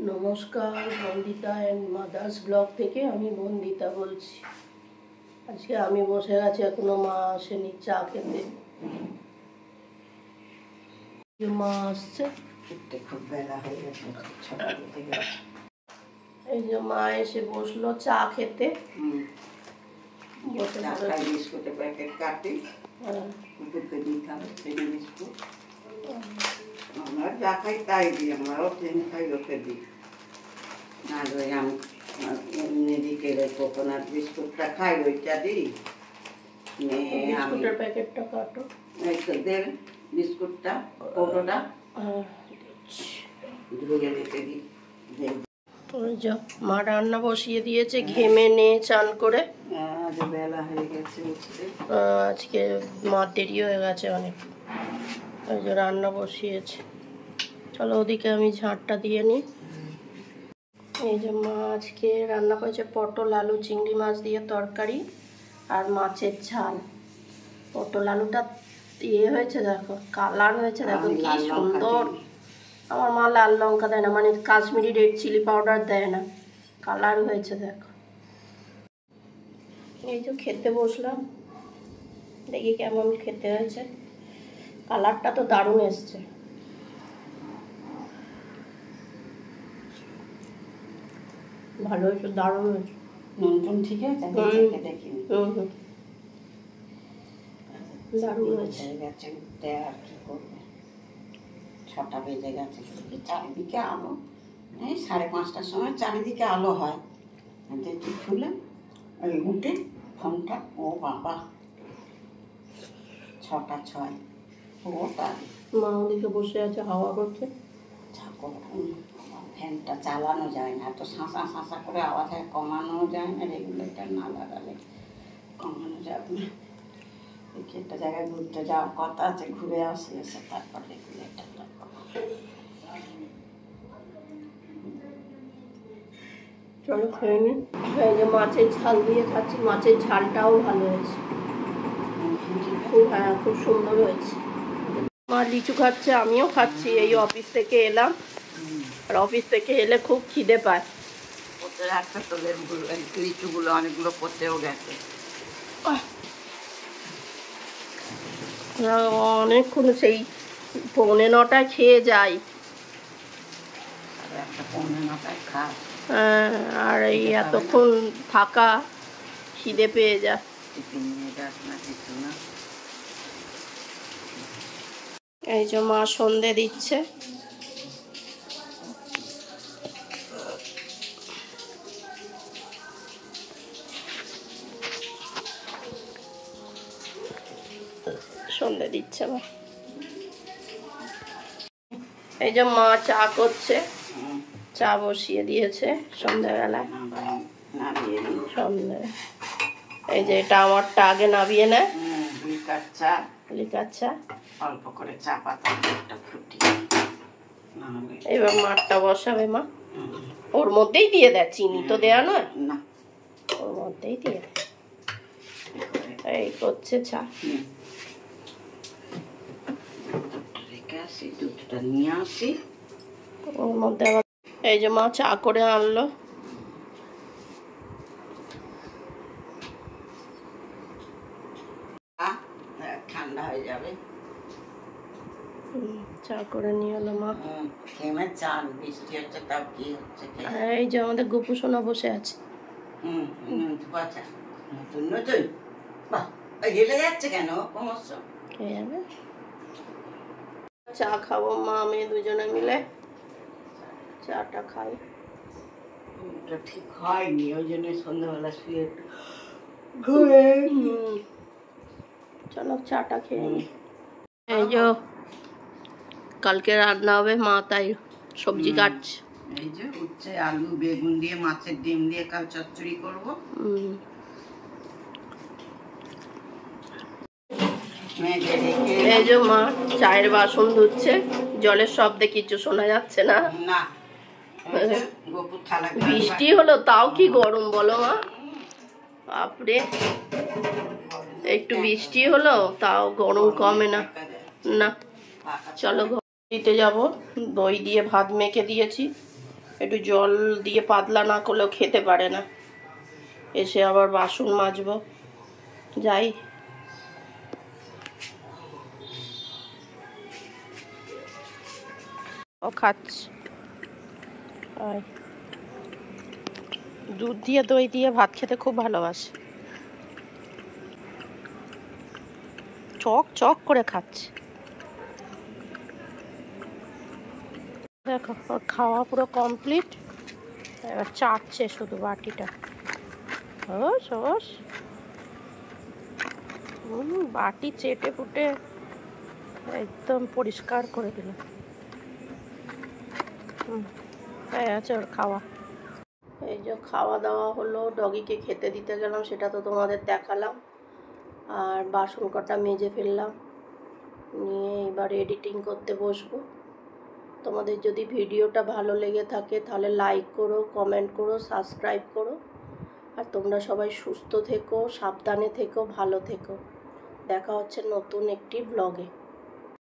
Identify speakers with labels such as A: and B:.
A: নমস্কার, Bandita and mother's blog থেকে আমি বন্দিতা বলছি। আজকে আমি বসে আছি, এখনো মা আসেনি চা খেতে। মা আসছে,
B: খুব বেলা হয়ে গেছে।
A: এই যে মা এসে বসলো চা খেতে।
B: বিস্কুটের প্যাকেট কাটি, দিতে হবে বিস্কুট। আমরা যা খাই তাই দিই, আমরাও ট্রেন খাই ওকে দিই। আর ওই আমি বিকেলে কোকোনাট বিস্কুটটা খাই, ওইটা দিই।
A: বিস্কুটের প্যাকেটটা কাটো,
B: দেন বিস্কুটটা কৌটোটা ধুয়ে দিতে দিই।
A: মা রান্না বসিয়ে দিয়েছে, ঘেমে নিয়ে চান করে।
B: বেলা হয়ে গেছে,
A: আজকে মা দেরি হয়ে গেছে অনেক, ওই যে রান্না বসিয়েছে। চলো ওদিকে আমি ঝাঁটটা দিয়ে নিই। এই যে মা আজকে রান্না করেছে পটল আলু চিংড়ি মাছ দিয়ে তরকারি আর মাছের ঝাল। পটল আলুটা ইয়ে হয়েছে দেখো, কালার হয়েছে দেখো কি সুন্দর। আমার মা লাল লঙ্কা দেয় না, মানে কাশ্মীরি রেড চিলি পাউডার দেয় না, কালার হয়েছে দেখো। এই যে খেতে বসলাম, দেখি কেমন খেতে হয়েছে। কালারটা তো দারুণ এসছে। ভালো হয়েছে, দারুণ হয়েছে।
B: নুন ঠিক আছে, দেখি
A: দারুণ হয়েছে।
B: উঠতে আর কি করবে, 6টা বেজে গেছে। চারিদিকে আলো, এই 5:30টার সময় চারিদিকে আলো হয়। দেখি খুলে ওই উঠে ফোনটা, ও বাবা 6:06। ও তার
A: মা ওদিকে বসে আছে, হাওয়া করছে।
B: ফ্যানটা চালানো যায় না, এত শাঁসা শাঁসা করে আওয়াজ হয়, কমানো যায় না। রেগুলেটর না লাগালে কমানো যাবে না। দেখি একটা জায়গায় ঘুরতে যাওয়ার কথা আছে, ঘুরে আসি, এসে তারপর রেগুলেটর লাগাবো।
A: চলো খেয়ে নি। এই যে মাছের ঝাল দিয়ে খাচ্ছি, মাছের ঝালটাও ভালো হয়েছে, খুব সুন্দর হয়েছে। মা লিচু খাচ্ছে, আমিও খাচ্ছি। এই অফিস থেকে এলাম, আর অফিস থেকে এলে খুব খিদে পায়।
B: লিচুগুলো অনেকগুলো পচেও গেছে।
A: অনেকক্ষণ, সেই 9:45 খেয়ে যাই, আর এই এতক্ষণ থাকা খিদে পেয়ে যায়। এই যে মা সন্ধে দিচ্ছে। সন্ধে দিচ্ছে মা। এই যে মা চা করছে, চা বসিয়ে দিয়েছে সন্ধ্যাবেলায়। সন্ধ্যে এই যে এটা আমারটা আগে নামিয়ে নেয়, লিকার চা,
B: অল্প করে চা পাতা ফুটিয়ে
A: এবার মাঠটা বসাবে মা। ওর মধ্যেই দিয়ে দেয়, চিনি তো দেয়া নয়, ওর মধ্যেই দিয়ে দেয়। এই করছে চা।
B: দুধটা নিয়ে আসি
A: ওর মধ্যে আবার। এই যে মা চা করে আনলো।
B: ঠান্ডা হয়ে যাবে।
A: চা করে নিয়ে এলো মা।
B: বৃষ্টি হচ্ছে, তাও কি হচ্ছে।
A: এই যে আমাদের গোপু সোনা বসে আছে।
B: নতুন নতুন গেলে যাচ্ছে কেন ক্রমশ।
A: চা খাবো মা আমি দুজনে মিলে, চাটা খাই।
B: ঠিক হয়নি, ওই জন্য সন্ধ্যাবেলা শুয়ে
A: চলো চাটা খেয়ে নি। এই যে কালকে রান্না হবে, মা তাই সবজি কাটছে।
B: এই যে উচ্ছে আলু বেগুন দিয়ে মাছের ডিম দিয়ে কাল চচ্চড়ি করবো।
A: এই যে মা চায়ের বাসন ধুচ্ছে, জলের শব্দে কিছু শোনা যাচ্ছে না। বৃষ্টি হলো তাও কি গরম বলো মা, বাপরে। একটু বৃষ্টি হলো তাও গরম কমে না। না চলো দিতে যাব, দই দিয়ে ভাত মেখে দিয়েছি, একটু জল দিয়ে পাতলা না করলেও খেতে পারে না। এসে আবার বাসন মাজবো, যাই। ও খাচ্ছে, দুধ দিয়ে দই দিয়ে ভাত খেতে খুব ভালোবাসে, চক চক করে খাচ্ছে। দেখো ওর খাওয়া পুরো কমপ্লিট, এবার চাটছে শুধু বাটিটা। বাটি চেটে পুটে একদম পরিষ্কার করে দিল। হয়ে আছে ওর খাওয়া। এই যে খাওয়া দাওয়া হলো, ডগিকে খেতে দিতে গেলাম, সেটা তো তোমাদের দেখালাম। আর বাসন কটা মেজে ফেললাম, নিয়ে এবার এডিটিং করতে বসবো। তোমাদের যদি ভিডিওটা ভালো লেগে থাকে তাহলে লাইক করো, কমেন্ট করো, সাবস্ক্রাইব করো। আর তোমরা সবাই সুস্থ থেকো, সাবধানে থেকো, ভালো থেকো। দেখা হচ্ছে নতুন একটি ব্লগে।